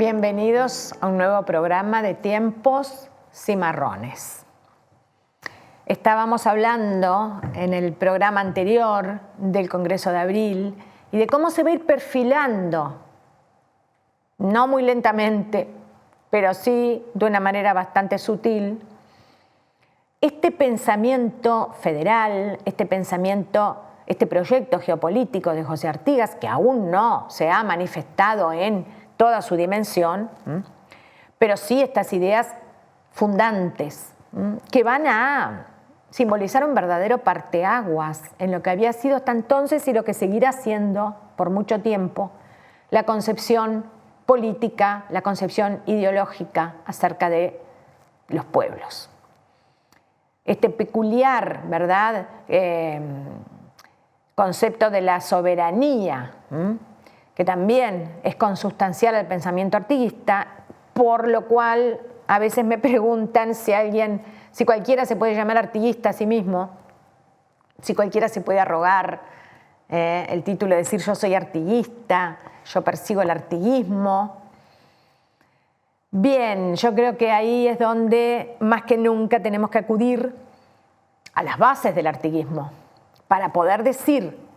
Bienvenidos a un nuevo programa de Tiempos Cimarrones. Estábamos hablando en el programa anterior del Congreso de Abril y de cómo se va a ir perfilando, no muy lentamente, pero sí de una manera bastante sutil, este pensamiento federal, este proyecto geopolítico de José Artigas, que aún no se ha manifestado en toda su dimensión, pero sí estas ideas fundantes que van a simbolizar un verdadero parteaguas en lo que había sido hasta entonces y lo que seguirá siendo por mucho tiempo la concepción política, la concepción ideológica acerca de los pueblos. Este peculiar, ¿verdad?, concepto de la soberanía, que también es consustancial al pensamiento artiguista, por lo cual a veces me preguntan si cualquiera se puede llamar artiguista a sí mismo, si cualquiera se puede arrogar el título de decir yo soy artiguista, yo persigo el artiguismo. Bien, yo creo que ahí es donde más que nunca tenemos que acudir a las bases del artiguismo para poder decir,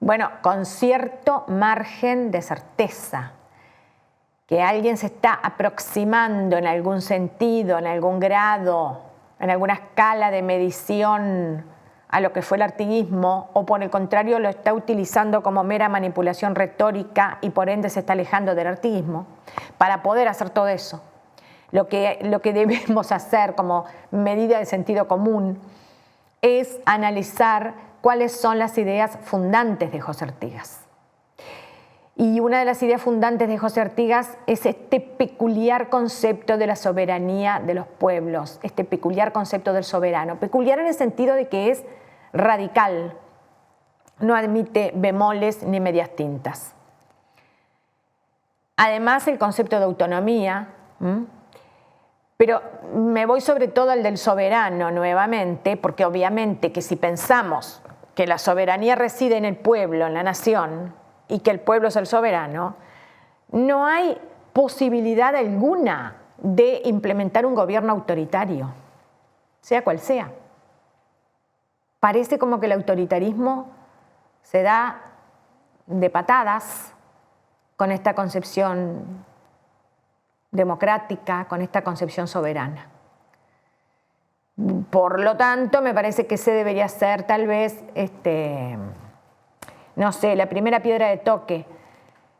bueno, con cierto margen de certeza, que alguien se está aproximando en algún sentido, en algún grado, en alguna escala de medición a lo que fue el artiguismo, o por el contrario lo está utilizando como mera manipulación retórica y por ende se está alejando del artiguismo. Para poder hacer todo eso, lo que debemos hacer como medida de sentido común es analizar cuáles son las ideas fundantes de José Artigas. Y una de las ideas fundantes de José Artigas es este peculiar concepto de la soberanía de los pueblos, este peculiar concepto del soberano. Peculiar en el sentido de que es radical, no admite bemoles ni medias tintas. Además, el concepto de autonomía, pero me voy sobre todo al del soberano nuevamente, porque obviamente que si pensamos que la soberanía reside en el pueblo, en la nación, y que el pueblo es el soberano, no hay posibilidad alguna de implementar un gobierno autoritario, sea cual sea. Parece como que el autoritarismo se da de patadas con esta concepción democrática, con esta concepción soberana. Por lo tanto, me parece que ese debería ser tal vez, no sé, la primera piedra de toque.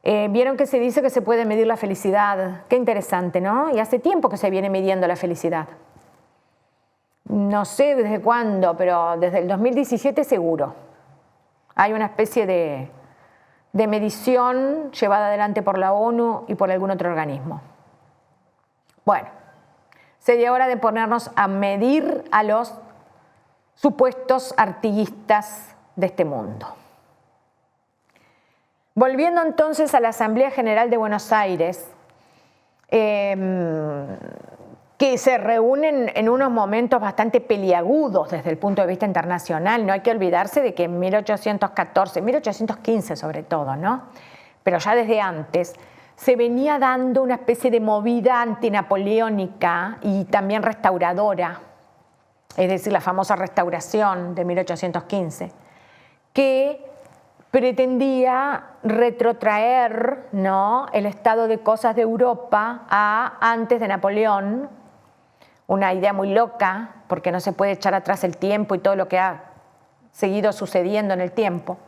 Vieron que se dice que se puede medir la felicidad. Qué interesante, ¿no? Y hace tiempo que se viene midiendo la felicidad. No sé desde cuándo, pero desde el 2017 seguro. Hay una especie de medición llevada adelante por la ONU y por algún otro organismo. Bueno, sería hora de ponernos a medir a los supuestos artiguistas de este mundo. Volviendo entonces a la Asamblea General de Buenos Aires, que se reúnen en unos momentos bastante peliagudos desde el punto de vista internacional. No hay que olvidarse de que en 1814, 1815 sobre todo, ¿no? Pero ya desde antes se venía dando una especie de movida antinapoleónica y también restauradora, es decir, la famosa Restauración de 1815, que pretendía retrotraer, ¿no?, el estado de cosas de Europa a antes de Napoleón, una idea muy loca, porque no se puede echar atrás el tiempo y todo lo que ha seguido sucediendo en el tiempo,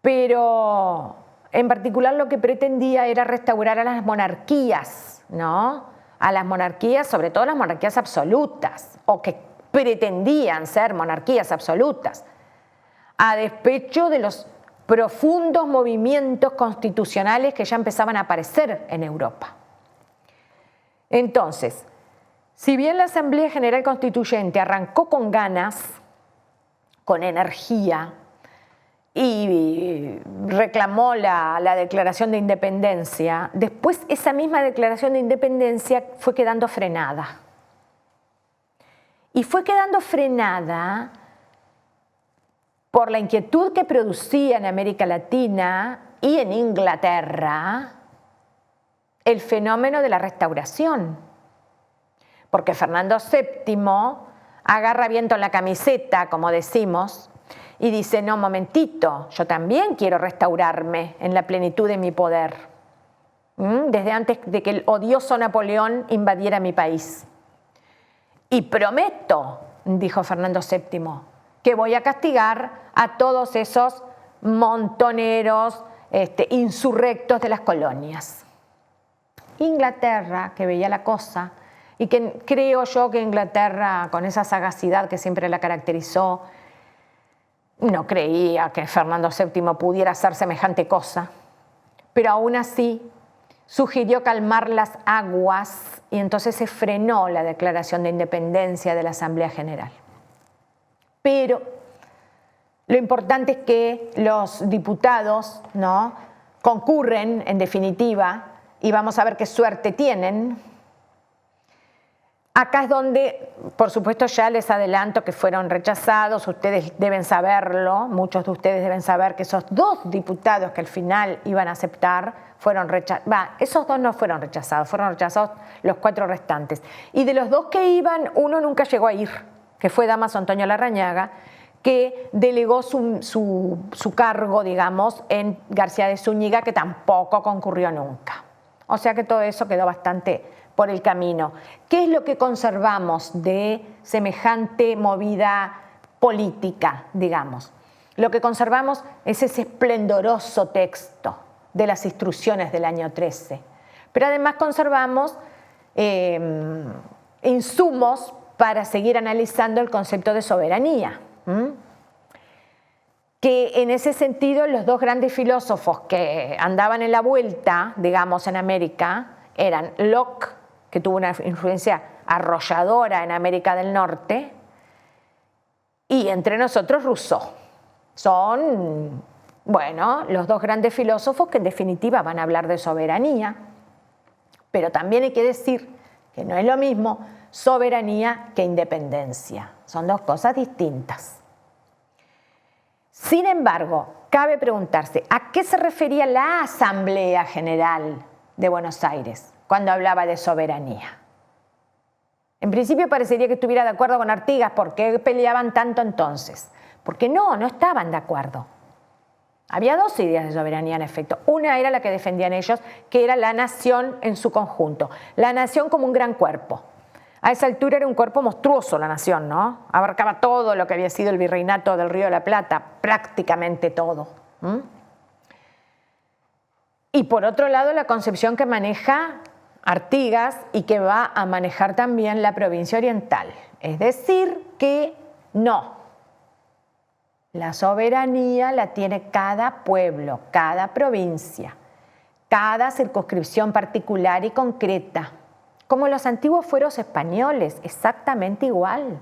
pero en particular lo que pretendía era restaurar a las monarquías, ¿no?, a las monarquías, sobre todo las monarquías absolutas, o que pretendían ser monarquías absolutas, a despecho de los profundos movimientos constitucionales que ya empezaban a aparecer en Europa. Entonces, si bien la Asamblea General Constituyente arrancó con ganas, con energía, y reclamó la declaración de independencia, después esa misma declaración de independencia fue quedando frenada. Y fue quedando frenada por la inquietud que producía en América Latina y en Inglaterra el fenómeno de la restauración. Porque Fernando VII agarra viento en la camiseta, como decimos, y dice, no, momentito, yo también quiero restaurarme en la plenitud de mi poder, desde antes de que el odioso Napoleón invadiera mi país. Y prometo, dijo Fernando VII, que voy a castigar a todos esos montoneros, insurrectos de las colonias. Inglaterra, que veía la cosa, y que creo yo que Inglaterra, con esa sagacidad que siempre la caracterizó, no creía que Fernando VII pudiera hacer semejante cosa, pero aún así sugirió calmar las aguas y entonces se frenó la declaración de independencia de la Asamblea General. Pero lo importante es que los diputados, ¿no?, concurren en definitiva y vamos a ver qué suerte tienen. Acá es donde, por supuesto, ya les adelanto que fueron rechazados, ustedes deben saberlo, muchos de ustedes deben saber que esos 2 diputados que al final iban a aceptar fueron rechazados. Esos 2 no fueron rechazados los 4 restantes. Y de los 2 que iban, uno nunca llegó a ir, que fue Dámaso Antonio Larrañaga, que delegó su cargo, digamos, en García de Zúñiga, que tampoco concurrió nunca. O sea que todo eso quedó bastante por el camino. ¿Qué es lo que conservamos de semejante movida política, digamos? Lo que conservamos es ese esplendoroso texto de las instrucciones del año 13. Pero además conservamos insumos para seguir analizando el concepto de soberanía. Que en ese sentido los 2 grandes filósofos que andaban en la vuelta, digamos, en América, eran Locke, que tuvo una influencia arrolladora en América del Norte, y entre nosotros Rousseau. Son, bueno, los 2 grandes filósofos que en definitiva van a hablar de soberanía, pero también hay que decir que no es lo mismo soberanía que independencia. Son 2 cosas distintas. Sin embargo, cabe preguntarse, ¿a qué se refería la Asamblea General de Buenos Aires cuando hablaba de soberanía? En principio parecería que estuviera de acuerdo con Artigas. ¿Por qué peleaban tanto entonces? Porque no estaban de acuerdo. Había 2 ideas de soberanía en efecto. Una era la que defendían ellos, que era la nación en su conjunto. La nación como un gran cuerpo. A esa altura era un cuerpo monstruoso la nación, ¿no? Abarcaba todo lo que había sido el virreinato del Río de la Plata, prácticamente todo. Y por otro lado, la concepción que maneja Artigas y que va a manejar también la provincia oriental. Es decir, que no. La soberanía la tiene cada pueblo, cada provincia, cada circunscripción particular y concreta, como los antiguos fueros españoles, exactamente igual.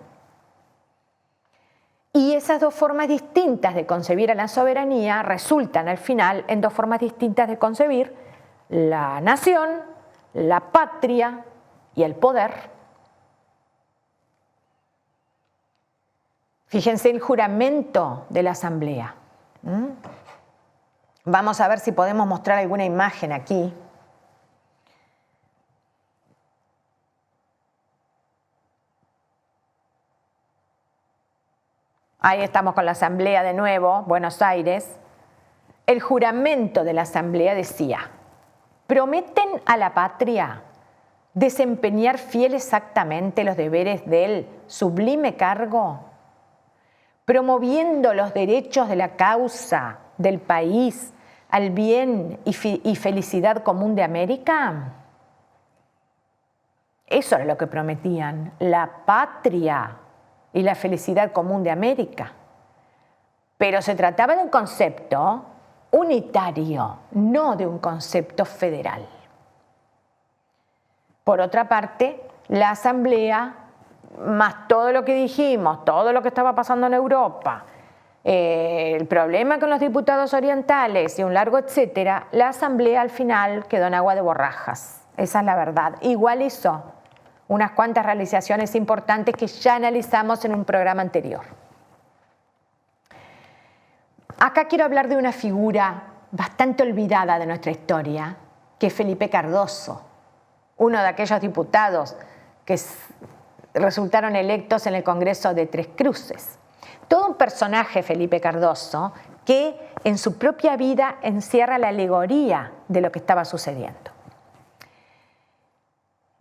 Y esas 2 formas distintas de concebir a la soberanía resultan al final en 2 formas distintas de concebir la nación, la patria y el poder. Fíjense el juramento de la Asamblea. Vamos a ver si podemos mostrar alguna imagen aquí. Ahí estamos con la Asamblea de nuevo, Buenos Aires. El juramento de la Asamblea decía: prometen a la patria desempeñar fiel exactamente los deberes del sublime cargo, promoviendo los derechos de la causa del país al bien y felicidad común de América. Eso era lo que prometían, la patria y la felicidad común de América. Pero se trataba de un concepto unitario, no de un concepto federal. Por otra parte, la Asamblea, más todo lo que dijimos, todo lo que estaba pasando en Europa, el problema con los diputados orientales y un largo etcétera, la Asamblea al final quedó en agua de borrajas. Esa es la verdad. Igual hizo unas cuantas realizaciones importantes que ya analizamos en un programa anterior. Acá quiero hablar de una figura bastante olvidada de nuestra historia, que Felipe Cardoso, uno de aquellos diputados que resultaron electos en el Congreso de Tres Cruces. Todo un personaje, Felipe Cardoso, que en su propia vida encierra la alegoría de lo que estaba sucediendo.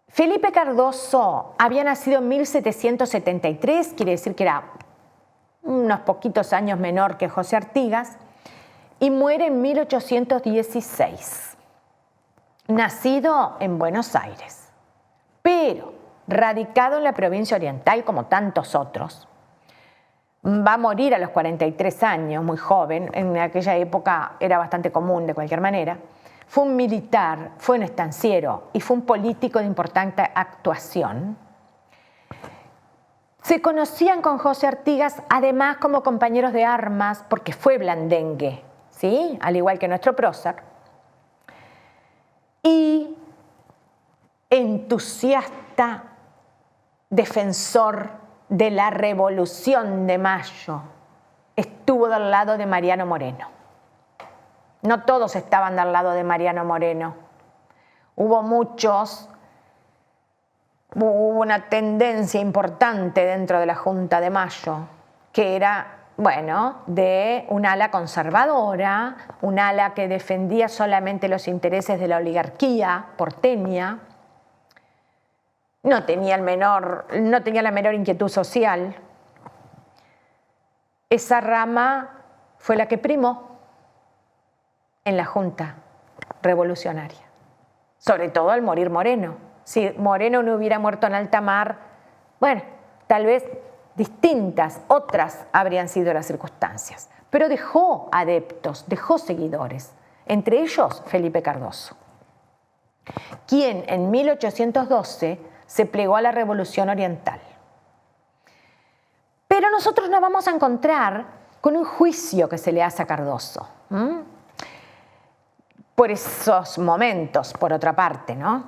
Felipe Cardoso había nacido en 1773, quiere decir que era unos poquitos años menor que José Artigas, y muere en 1816, nacido en Buenos Aires, pero radicado en la provincia oriental como tantos otros. Va a morir a los 43 años, muy joven, en aquella época era bastante común de cualquier manera. Fue un militar, fue un estanciero y fue un político de importante actuación. Se conocían con José Artigas además como compañeros de armas porque fue blandengue, ¿sí? Al igual que nuestro prócer. Y entusiasta defensor de la Revolución de Mayo, estuvo del lado de Mariano Moreno. No todos estaban del lado de Mariano Moreno. Hubo muchos, hubo una tendencia importante dentro de la Junta de Mayo, que era, bueno, de un ala conservadora, un ala que defendía solamente los intereses de la oligarquía porteña. No tenía la menor inquietud social. Esa rama fue la que primó en la Junta Revolucionaria, sobre todo al morir Moreno. Si Moreno no hubiera muerto en alta mar, bueno, tal vez distintas, otras habrían sido las circunstancias. Pero dejó adeptos, dejó seguidores, entre ellos Felipe Cardoso, quien en 1812 se plegó a la Revolución Oriental. Pero nosotros nos vamos a encontrar con un juicio que se le hace a Cardoso. Por esos momentos, por otra parte, ¿no?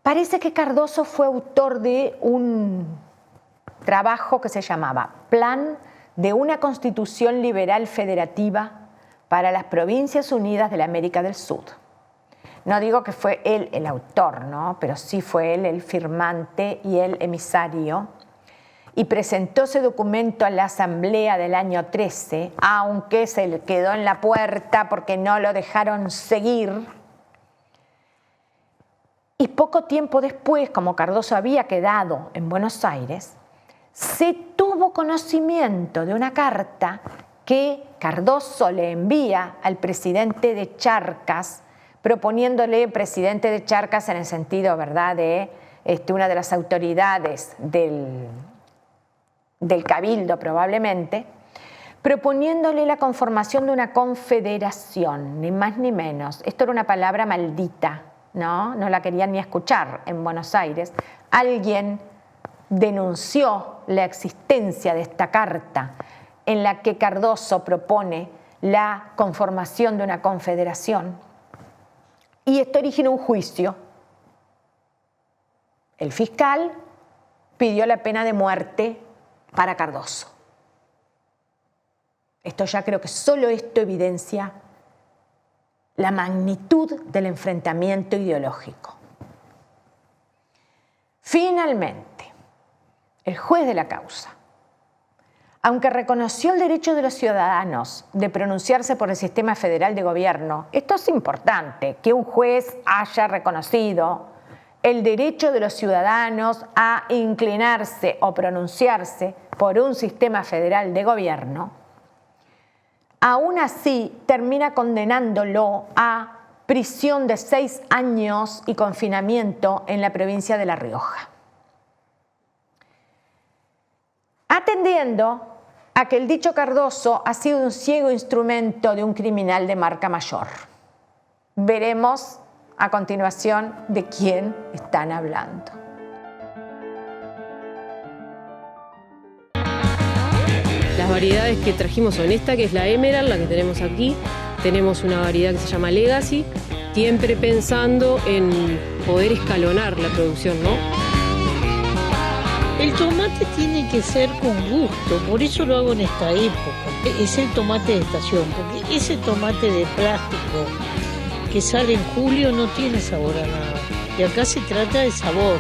Parece que Cardoso fue autor de un trabajo que se llamaba Plan de una Constitución Liberal Federativa para las Provincias Unidas de la América del Sur. No digo que fue él el autor, ¿no? Pero sí fue él el firmante y el emisario. Y presentó ese documento a la Asamblea del año 13, aunque se le quedó en la puerta porque no lo dejaron seguir. Y poco tiempo después, como Cardoso había quedado en Buenos Aires, se tuvo conocimiento de una carta que Cardoso le envía al presidente de Charcas, proponiéndole presidente de Charcas en el sentido, ¿verdad?, de una de las autoridades del Cabildo probablemente, proponiéndole la conformación de una confederación, ni más ni menos. Esto era una palabra maldita, ¿no? No la querían ni escuchar en Buenos Aires. Alguien denunció la existencia de esta carta en la que Cardoso propone la conformación de una confederación. Y esto originó un juicio. El fiscal pidió la pena de muerte para Cardoso. Esto ya creo que solo esto evidencia la magnitud del enfrentamiento ideológico. Finalmente, el juez de la causa, aunque reconoció el derecho de los ciudadanos de pronunciarse por el sistema federal de gobierno, esto es importante, que un juez haya reconocido el derecho de los ciudadanos a inclinarse o pronunciarse por un sistema federal de gobierno, aún así termina condenándolo a prisión de 6 años y confinamiento en la provincia de La Rioja, atendiendo a que el dicho Cardoso ha sido un ciego instrumento de un criminal de marca mayor. Veremos a continuación de quién están hablando. Las variedades que trajimos son esta, que es la Emerald, la que tenemos aquí. Tenemos una variedad que se llama Legacy, siempre pensando en poder escalonar la producción, ¿no? El tomate tiene que ser con gusto, por eso lo hago en esta época. Es el tomate de estación, porque ese tomate de plástico que sale en julio no tiene sabor a nada. Y acá se trata de sabor.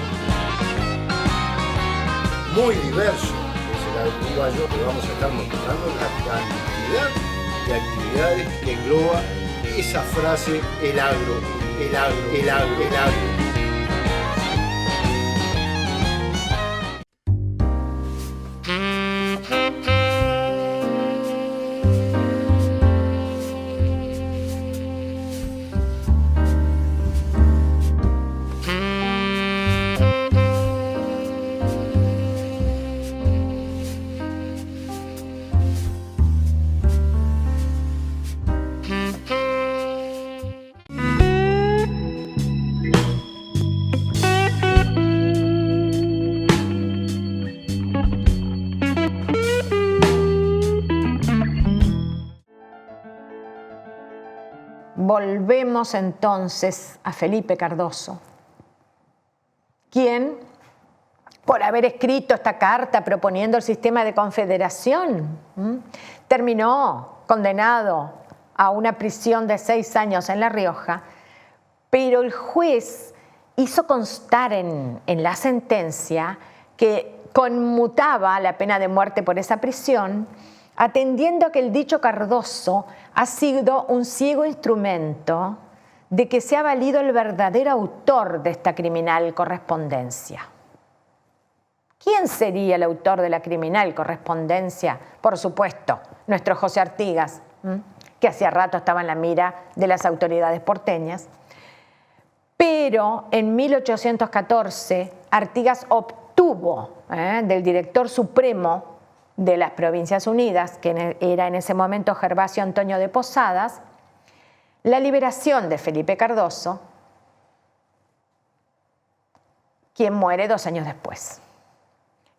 Muy diverso es el agro uruguayo, que vamos a estar mostrando la cantidad de actividades que engloba esa frase, el agro, el agro, el agro, el agro. Volvemos entonces a Felipe Cardoso, quien, por haber escrito esta carta proponiendo el sistema de confederación, terminó condenado a una prisión de 6 años en La Rioja, pero el juez hizo constar en la sentencia que conmutaba la pena de muerte por esa prisión, atendiendo a que el dicho Cardoso ha sido un ciego instrumento de que se ha valido el verdadero autor de esta criminal correspondencia. ¿Quién sería el autor de la criminal correspondencia? Por supuesto, nuestro José Artigas, que hacía rato estaba en la mira de las autoridades porteñas. Pero en 1814, Artigas obtuvo del director supremo de las Provincias Unidas, que era en ese momento Gervasio Antonio de Posadas, la liberación de Felipe Cardoso, quien muere 2 años después.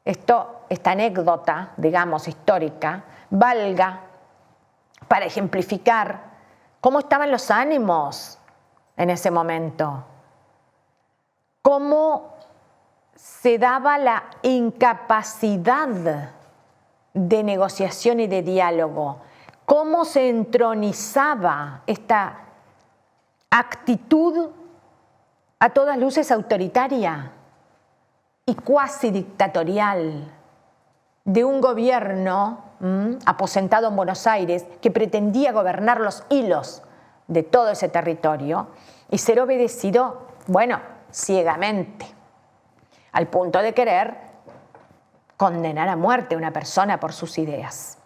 Esta anécdota, digamos, histórica, valga para ejemplificar cómo estaban los ánimos en ese momento, cómo se daba la incapacidad de negociación y de diálogo, cómo se entronizaba esta actitud a todas luces autoritaria y cuasi dictatorial de un gobierno aposentado en Buenos Aires que pretendía gobernar los hilos de todo ese territorio y ser obedecido, bueno, ciegamente, al punto de querer condenar a muerte a una persona por sus ideas.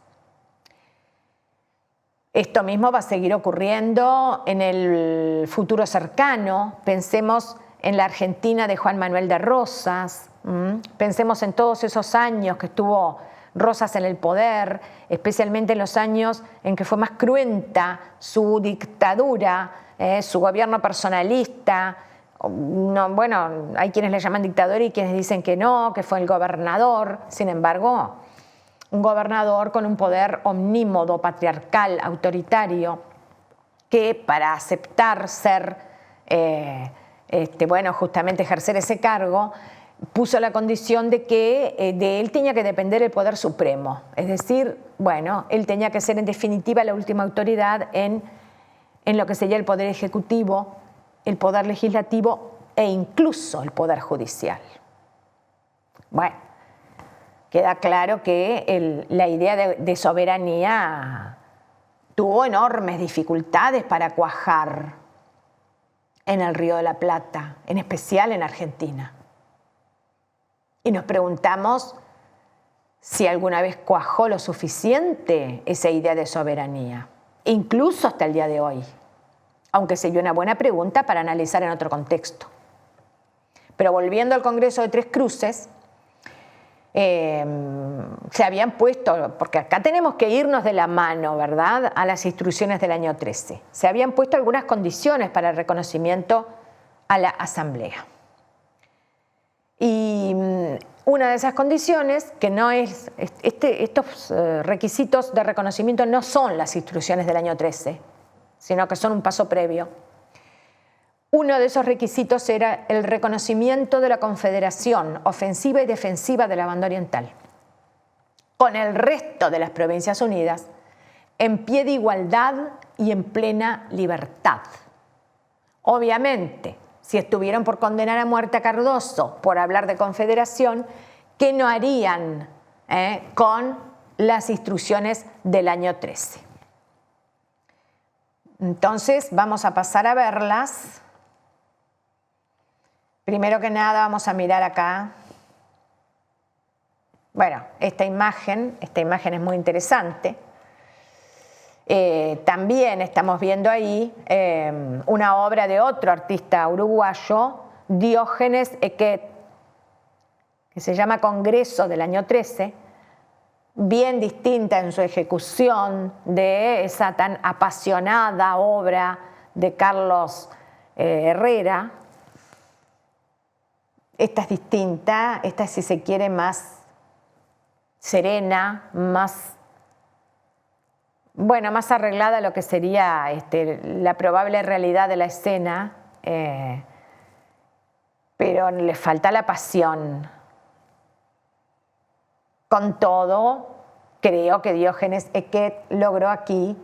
Esto mismo va a seguir ocurriendo en el futuro cercano. Pensemos en la Argentina de Juan Manuel de Rosas, pensemos en todos esos años que estuvo Rosas en el poder, especialmente en los años en que fue más cruenta su dictadura, su gobierno personalista. No, bueno, hay quienes le llaman dictador y quienes dicen que no, que fue el gobernador. Sin embargo, un gobernador con un poder omnímodo, patriarcal, autoritario, que para aceptar ser, justamente ejercer ese cargo, puso la condición de que de él tenía que depender el poder supremo. Es decir, bueno, él tenía que ser en definitiva la última autoridad en lo que sería el poder ejecutivo, el poder legislativo e incluso el poder judicial. Bueno, queda claro que la idea de soberanía tuvo enormes dificultades para cuajar en el Río de la Plata, en especial en Argentina. Y nos preguntamos si alguna vez cuajó lo suficiente esa idea de soberanía, incluso hasta el día de hoy, aunque sería una buena pregunta para analizar en otro contexto. Pero volviendo al Congreso de Tres Cruces, se habían puesto, porque acá tenemos que irnos de la mano, ¿verdad?, a las instrucciones del año 13. Se habían puesto algunas condiciones para el reconocimiento a la Asamblea. Y una de esas condiciones, que no es, estos requisitos de reconocimiento no son las instrucciones del año 13, sino que son un paso previo. Uno de esos requisitos era el reconocimiento de la Confederación Ofensiva y Defensiva de la Banda Oriental, con el resto de las Provincias Unidas, en pie de igualdad y en plena libertad. obviamente, si estuvieron por condenar a muerte a Cardoso por hablar de confederación, ¿qué no harían con las instrucciones del año 13? Entonces vamos a pasar a verlas. Primero que nada vamos a mirar acá. Bueno, esta imagen es muy interesante. También estamos viendo ahí una obra de otro artista uruguayo, Diógenes Equet, que se llama Congreso del año 13, bien distinta en su ejecución de esa tan apasionada obra de Carlos Herrera. Esta es distinta, esta es, si se quiere, más serena, más arreglada a lo que sería la probable realidad de la escena, pero le falta la pasión. Con todo, creo que Diógenes Equet logró aquí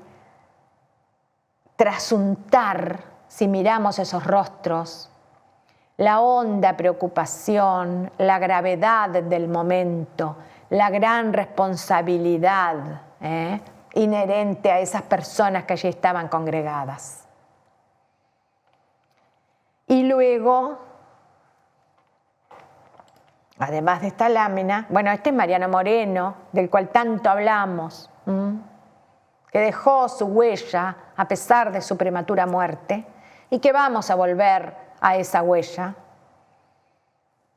trasuntar, si miramos esos rostros, la honda preocupación, la gravedad del momento, la gran responsabilidad inherente a esas personas que allí estaban congregadas. Y luego, además de esta lámina, bueno, este es Mariano Moreno, del cual tanto hablamos, que dejó su huella a pesar de su prematura muerte y que vamos a volver a esa huella,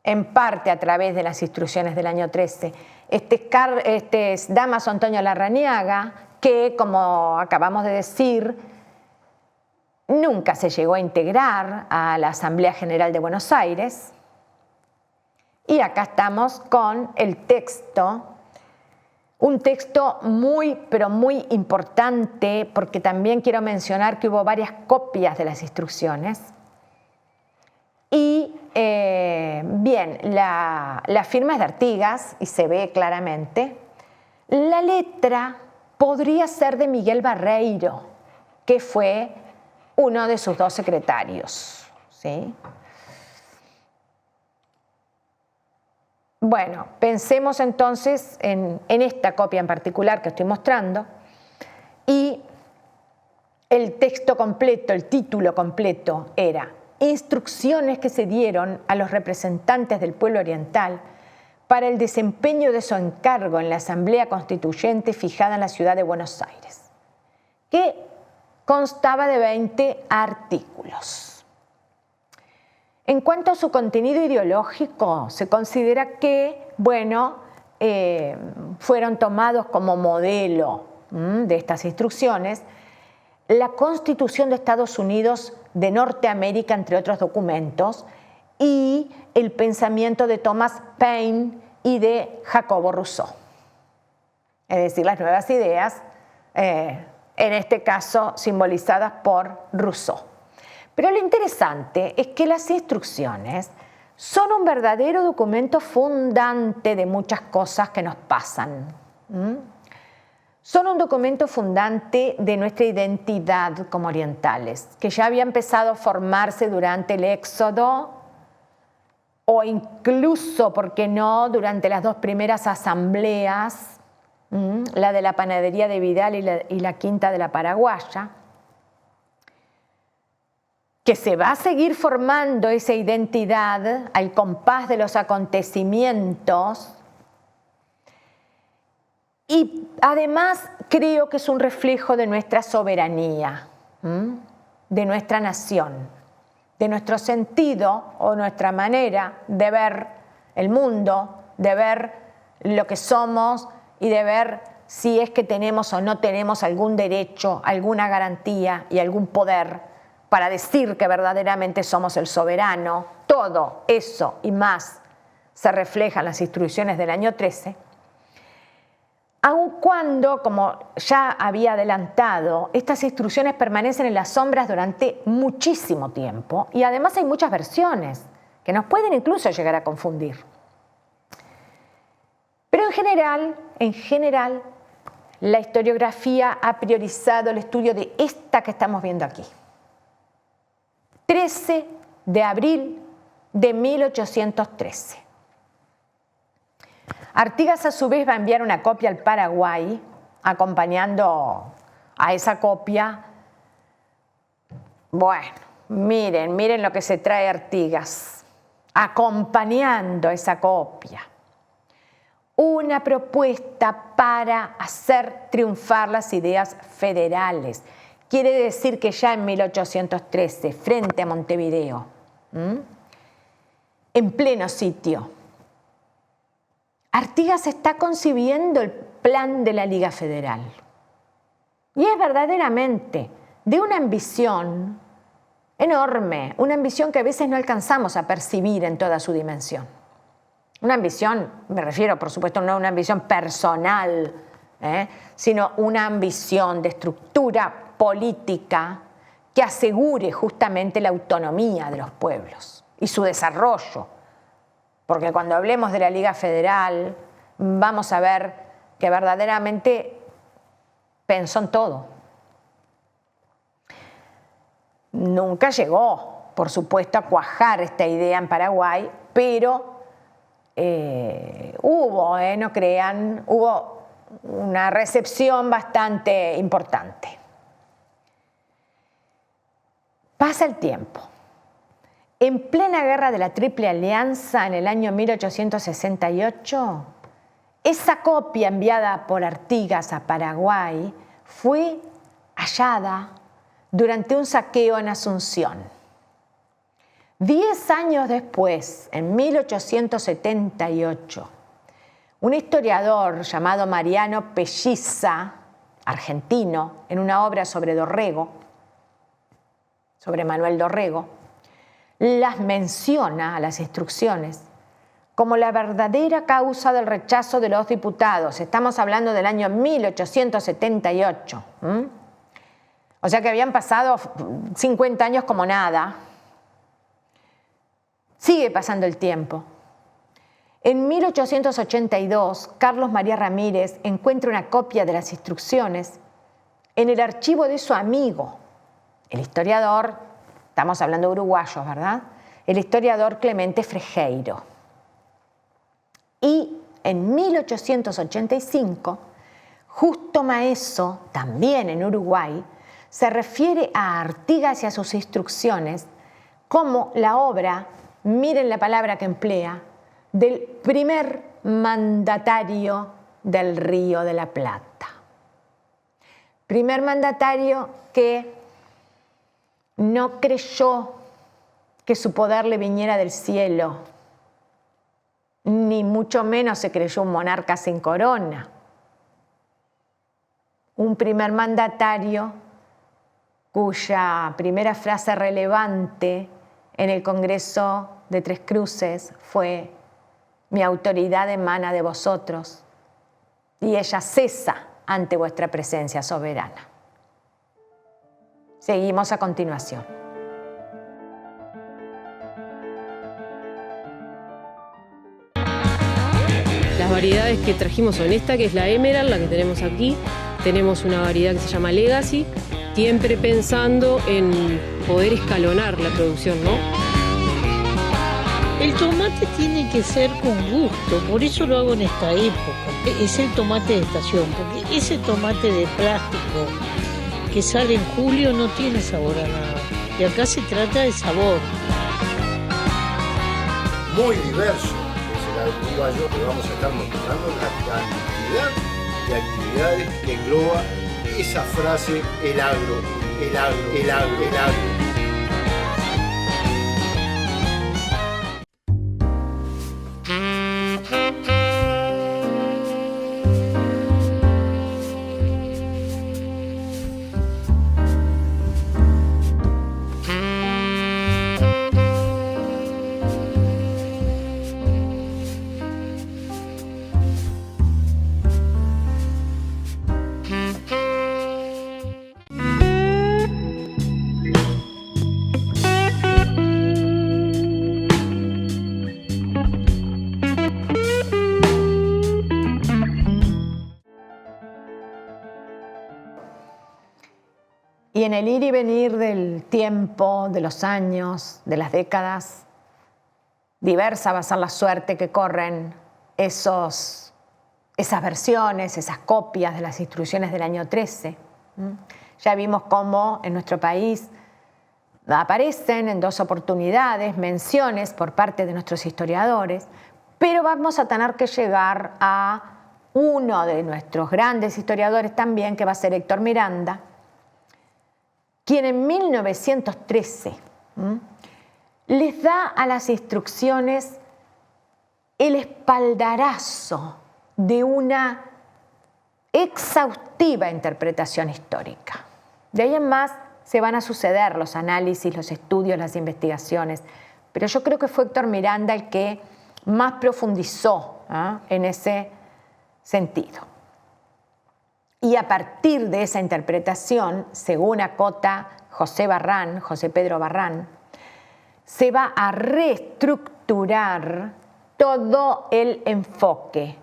en parte a través de las instrucciones del año 13. Este es Dámaso Antonio Larrañaga, que, como acabamos de decir, nunca se llegó a integrar a la Asamblea General de Buenos Aires. Y acá estamos con el texto, un texto muy, pero muy importante, porque también quiero mencionar que hubo varias copias de las instrucciones. Y bien, la firma es de Artigas y se ve claramente. La letra podría ser de Miguel Barreiro, que fue uno de sus dos secretarios, ¿sí? Bueno, pensemos entonces en esta copia en particular que estoy mostrando, y el texto completo, el título completo era Instrucciones que se dieron a los representantes del pueblo oriental para el desempeño de su encargo en la Asamblea Constituyente fijada en la ciudad de Buenos Aires, que constaba de 20 artículos. En cuanto a su contenido ideológico, se considera que, bueno, fueron tomados como modelo de estas instrucciones la Constitución de Estados Unidos de Norteamérica, entre otros documentos, y el pensamiento de Thomas Paine y de Jacobo Rousseau. Es decir, las nuevas ideas, en este caso simbolizadas por Rousseau. Pero lo interesante es que las instrucciones son un verdadero documento fundante de muchas cosas que nos pasan. Son un documento fundante de nuestra identidad como orientales, que ya había empezado a formarse durante el Éxodo o incluso, ¿por qué no?, durante las dos primeras asambleas, la de la Panadería de Vidal y la Quinta de la Paraguaya, que se va a seguir formando esa identidad al compás de los acontecimientos. Y además creo que es un reflejo de nuestra soberanía, de nuestra nación, de nuestro sentido o nuestra manera de ver el mundo, de ver lo que somos y de ver si es que tenemos o no tenemos algún derecho, alguna garantía y algún poder para decir que verdaderamente somos el soberano. Todo eso y más se refleja en las instrucciones del año 13. Aun cuando, como ya había adelantado, estas instrucciones permanecen en las sombras durante muchísimo tiempo y además hay muchas versiones que nos pueden incluso llegar a confundir. Pero en general, la historiografía ha priorizado el estudio de esta que estamos viendo aquí. 13 de abril de 1813. Artigas a su vez va a enviar una copia al Paraguay, acompañando a esa copia. Bueno, miren lo que se trae Artigas, acompañando esa copia. Una propuesta para hacer triunfar las ideas federales. Quiere decir que ya en 1813, frente a Montevideo, en pleno sitio, Artigas está concibiendo el plan de la Liga Federal. Y es verdaderamente de una ambición enorme, una ambición que a veces no alcanzamos a percibir en toda su dimensión. Una ambición, me refiero por supuesto no a una ambición personal, sino una ambición de estructura política que asegure justamente la autonomía de los pueblos y su desarrollo. Porque cuando hablemos de la Liga Federal vamos a ver que verdaderamente pensó en todo. Nunca llegó, por supuesto, a cuajar esta idea en Paraguay, pero hubo, no crean, hubo una recepción bastante importante. Pasa el tiempo. En plena guerra de la Triple Alianza, en el año 1868, esa copia enviada por Artigas a Paraguay fue hallada durante un saqueo en Asunción. 10 años después, en 1878, un historiador llamado Mariano Pelliza, argentino, en una obra sobre Dorrego, sobre Manuel Dorrego, las menciona a las instrucciones como la verdadera causa del rechazo de los diputados. Estamos hablando del año 1878. O sea que habían pasado 50 años como nada. Sigue pasando el tiempo. En 1882, Carlos María Ramírez encuentra una copia de las instrucciones en el archivo de su amigo, el historiador, estamos hablando de uruguayos, ¿verdad? El historiador Clemente Frejeiro. Y en 1885, Justo Maeso, también en Uruguay, se refiere a Artigas y a sus instrucciones como la obra, miren la palabra que emplea, del primer mandatario del Río de la Plata. Primer mandatario que no creyó que su poder le viniera del cielo, ni mucho menos se creyó un monarca sin corona. Un primer mandatario cuya primera frase relevante en el Congreso de Tres Cruces fue: mi autoridad emana de vosotros y ella cesa ante vuestra presencia soberana. Seguimos a continuación. Las variedades que trajimos son esta, que es la Emerald, la que tenemos aquí. Tenemos una variedad que se llama Legacy, siempre pensando en poder escalonar la producción, ¿no? El tomate tiene que ser con gusto, por eso lo hago en esta época. Es el tomate de estación, porque ese tomate de plástico que sale en julio no tiene sabor a nada. Y acá se trata de sabor. Muy diverso es el uruguayo que vamos a estar mostrando la cantidad de actividades que engloba esa frase el agro, el agro, el agro, el agro. en el ir y venir del tiempo, de los años, de las décadas, diversa va a ser la suerte que corren esas versiones, esas copias de las instrucciones del año 13. Ya vimos cómo en nuestro país aparecen en 2 oportunidades menciones por parte de nuestros historiadores, pero vamos a tener que llegar a uno de nuestros grandes historiadores también, que va a ser Héctor Miranda, quien en 1913 les da a las instrucciones el espaldarazo de una exhaustiva interpretación histórica. De ahí en más se van a suceder los análisis, los estudios, las investigaciones, pero yo creo que fue Héctor Miranda el que más profundizó en ese sentido. Y a partir de esa interpretación, según acota José Pedro Barrán, se va a reestructurar todo el enfoque,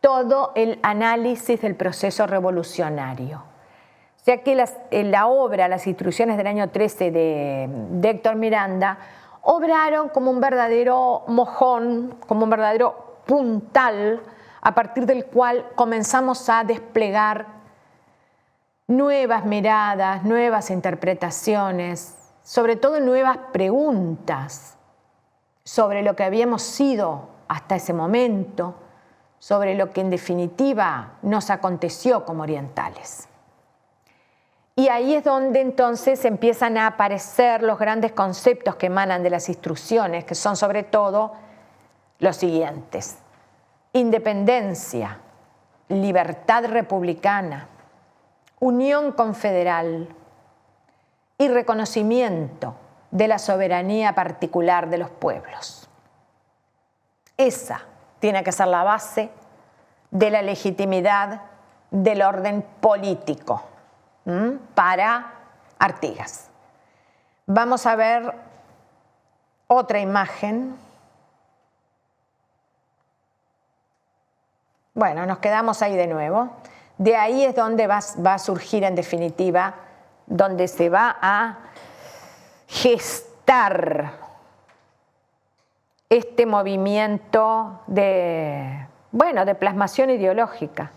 todo el análisis del proceso revolucionario. O sea que la obra, las instrucciones del año 13 de Héctor Miranda, obraron como un verdadero mojón, como un verdadero puntal, a partir del cual comenzamos a desplegar nuevas miradas, nuevas interpretaciones, sobre todo nuevas preguntas sobre lo que habíamos sido hasta ese momento, sobre lo que en definitiva nos aconteció como orientales. Y ahí es donde entonces empiezan a aparecer los grandes conceptos que emanan de las instrucciones, que son sobre todo los siguientes: independencia, libertad republicana, unión confederal y reconocimiento de la soberanía particular de los pueblos. Esa tiene que ser la base de la legitimidad del orden político para Artigas. Vamos a ver otra imagen. Bueno, nos quedamos ahí de nuevo. De ahí es donde va a surgir en definitiva, donde se va a gestar este movimiento de plasmación ideológica.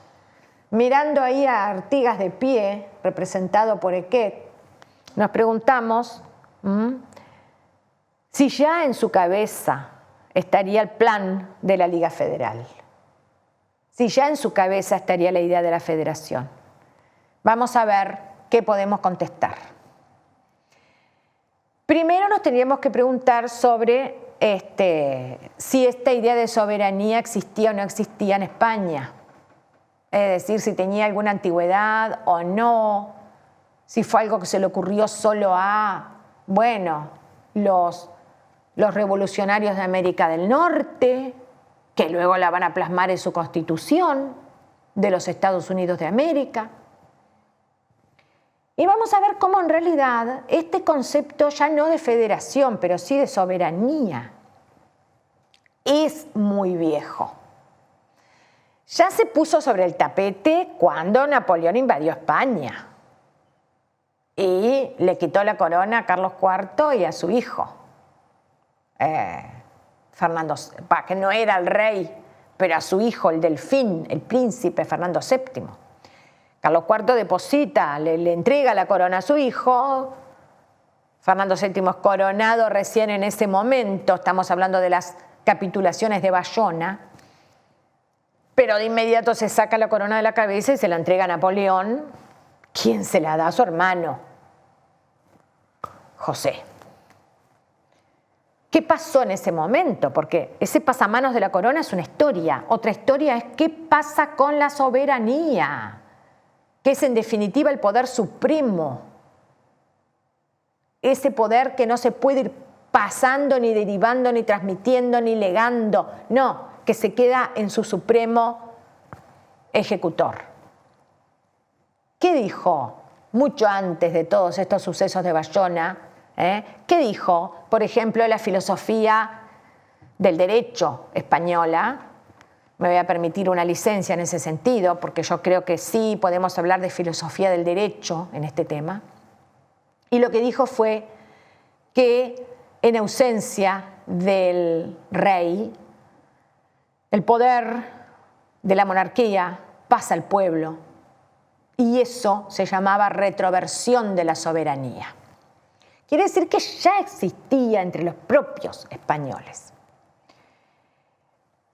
Mirando ahí a Artigas de pie, representado por Equet, nos preguntamos si ya en su cabeza estaría el plan de la Liga Federal, si ya en su cabeza estaría la idea de la federación. Vamos a ver qué podemos contestar. Primero nos tendríamos que preguntar sobre si esta idea de soberanía existía o no existía en España. Es decir, si tenía alguna antigüedad o no, si fue algo que se le ocurrió solo a, los revolucionarios de América del Norte, que luego la van a plasmar en su Constitución de los Estados Unidos de América. Y vamos a ver cómo en realidad este concepto ya no de federación, pero sí de soberanía, es muy viejo. Ya se puso sobre el tapete cuando Napoleón invadió España y le quitó la corona a Carlos IV y a su hijo, Fernando, que no era el rey, pero a su hijo, el delfín, el príncipe Fernando VII. Carlos IV deposita, le entrega la corona a su hijo. Fernando VII es coronado recién en ese momento, estamos hablando de las capitulaciones de Bayona, pero de inmediato se saca la corona de la cabeza y se la entrega a Napoleón, quien se la da a su hermano, José. ¿Qué pasó en ese momento? Porque ese pasamanos de la corona es una historia. Otra historia es qué pasa con la soberanía, que es en definitiva el poder supremo. Ese poder que no se puede ir pasando, ni derivando, ni transmitiendo, ni legando. No, que se queda en su supremo ejecutor. ¿Qué dijo mucho antes de todos estos sucesos de Bayona? ¿Qué dijo, por ejemplo, la filosofía del derecho española? Me voy a permitir una licencia en ese sentido, porque yo creo que sí podemos hablar de filosofía del derecho en este tema. Y lo que dijo fue que en ausencia del rey, el poder de la monarquía pasa al pueblo, y eso se llamaba retroversión de la soberanía. Quiere decir que ya existía entre los propios españoles.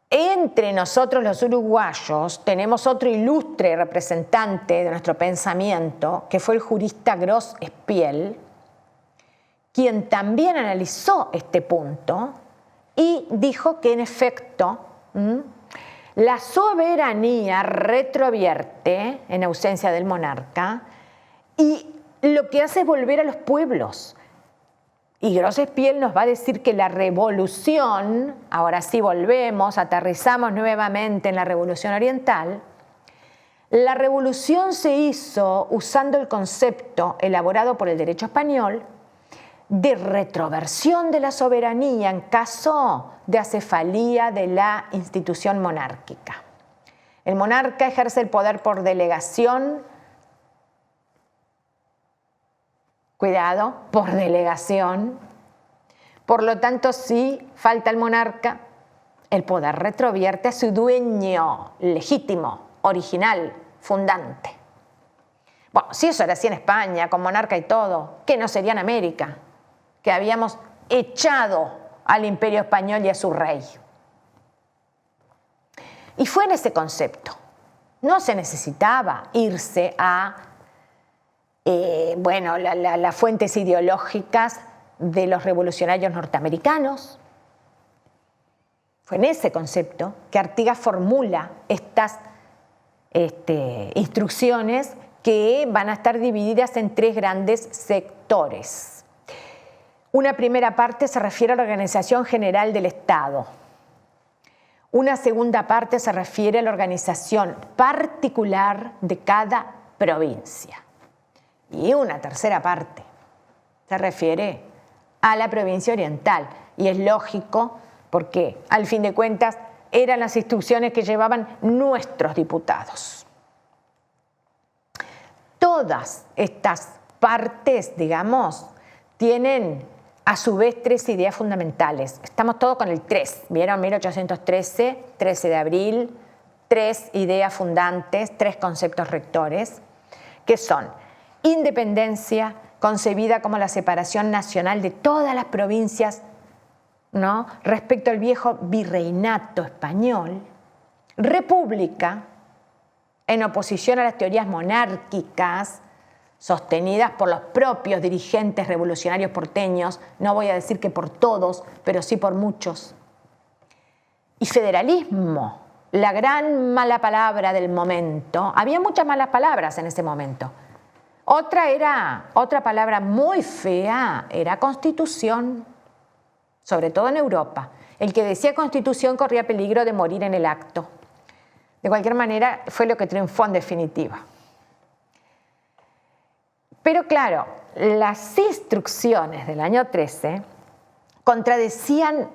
Entre nosotros los uruguayos tenemos otro ilustre representante de nuestro pensamiento, que fue el jurista Gros Espiel, quien también analizó este punto y dijo que en efecto la soberanía retrovierte en ausencia del monarca y lo que hace es volver a los pueblos. Y Gros Espiel nos va a decir que la revolución, ahora sí volvemos, aterrizamos nuevamente en la Revolución Oriental, la revolución se hizo usando el concepto elaborado por el derecho español de retroversión de la soberanía en caso de acefalía de la institución monárquica. El monarca ejerce el poder por delegación, cuidado, por delegación. Por lo tanto, si falta el monarca, el poder retrovierte a su dueño legítimo, original, fundante. Bueno, si eso era así en España, con monarca y todo, ¿qué no sería en América? Que habíamos echado al imperio español y a su rey. Y fue en ese concepto. No se necesitaba irse a las fuentes ideológicas de los revolucionarios norteamericanos. Fue en ese concepto que Artigas formula estas instrucciones que van a estar divididas en tres grandes sectores. Una primera parte se refiere a la organización general del Estado. Una segunda parte se refiere a la organización particular de cada provincia. Y una tercera parte se refiere a la provincia oriental. Y es lógico porque, al fin de cuentas, eran las instrucciones que llevaban nuestros diputados. Todas estas partes, digamos, tienen a su vez tres ideas fundamentales. Estamos todos con el 3, ¿vieron? 1813, 13 de abril, tres ideas fundantes, tres conceptos rectores, que son independencia, concebida como la separación nacional de todas las provincias, ¿no?, respecto al viejo virreinato español; república, en oposición a las teorías monárquicas sostenidas por los propios dirigentes revolucionarios porteños, no voy a decir que por todos, pero sí por muchos; y federalismo, la gran mala palabra del momento. Había muchas malas palabras en ese momento. Otra palabra muy fea era constitución, sobre todo en Europa. El que decía constitución corría peligro de morir en el acto. De cualquier manera, fue lo que triunfó en definitiva. Pero claro, las instrucciones del año 13 contradecían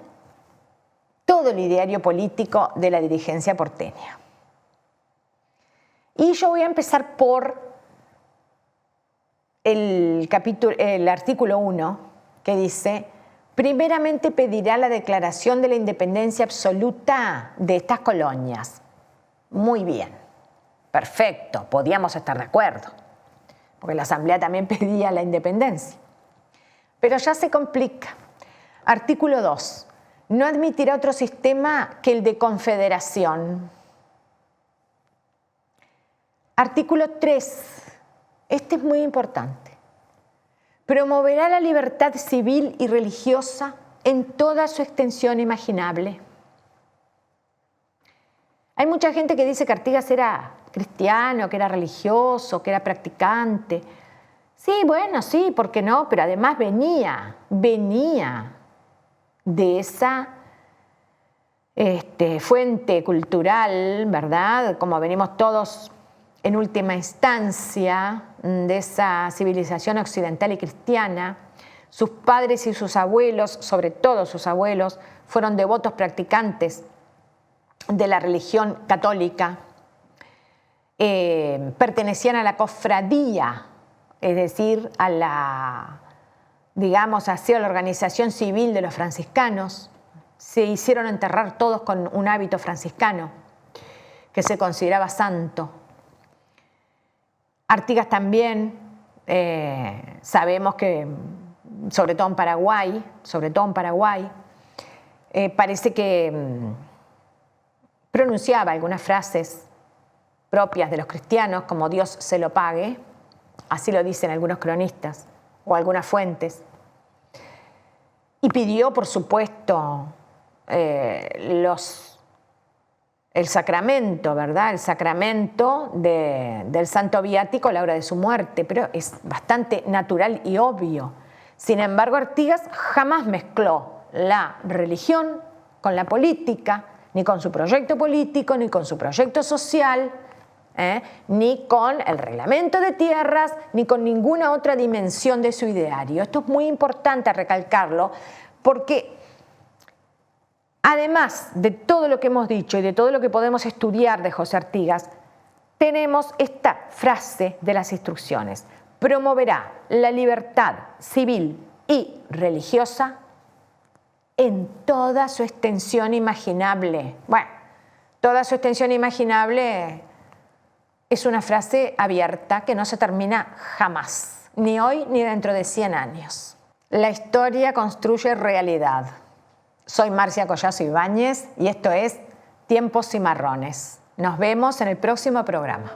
todo el ideario político de la dirigencia porteña. Y yo voy a empezar por el artículo 1, que dice: primeramente pedirá la declaración de la independencia absoluta de estas colonias. Muy bien, perfecto, podíamos estar de acuerdo, porque la Asamblea también pedía la independencia. Pero ya se complica. Artículo 2. No admitirá otro sistema que el de confederación. Artículo 3. Este es muy importante. Promoverá la libertad civil y religiosa en toda su extensión imaginable. Hay mucha gente que dice que Artigas era cristiano, que era religioso, que era practicante. Sí, bueno, sí, ¿por qué no? Pero además venía de esa fuente cultural, ¿verdad? Como venimos todos en última instancia, de esa civilización occidental y cristiana. Sus padres y sus abuelos, sobre todo sus abuelos, fueron devotos practicantes de la religión católica. Pertenecían a la cofradía es decir, a la, digamos así, a la organización civil de los franciscanos. Se hicieron enterrar todos con un hábito franciscano, que se consideraba santo. Artigas también, sabemos que, sobre todo en Paraguay, parece que pronunciaba algunas frases propias de los cristianos, como Dios se lo pague, así lo dicen algunos cronistas o algunas fuentes, y pidió, por supuesto, el sacramento, ¿verdad? El sacramento del santo viático a la hora de su muerte, pero es bastante natural y obvio. Sin embargo, Artigas jamás mezcló la religión con la política, ni con su proyecto político, ni con su proyecto social, ni con el reglamento de tierras, ni con ninguna otra dimensión de su ideario. Esto es muy importante recalcarlo, porque además de todo lo que hemos dicho y de todo lo que podemos estudiar de José Artigas, tenemos esta frase de las instrucciones: promoverá la libertad civil y religiosa en toda su extensión imaginable. Bueno, toda su extensión imaginable es una frase abierta que no se termina jamás, ni hoy ni dentro de 100 años. La historia construye realidad. Soy Marcia Collazo Ibáñez y esto es Tiempos Cimarrones. Nos vemos en el próximo programa.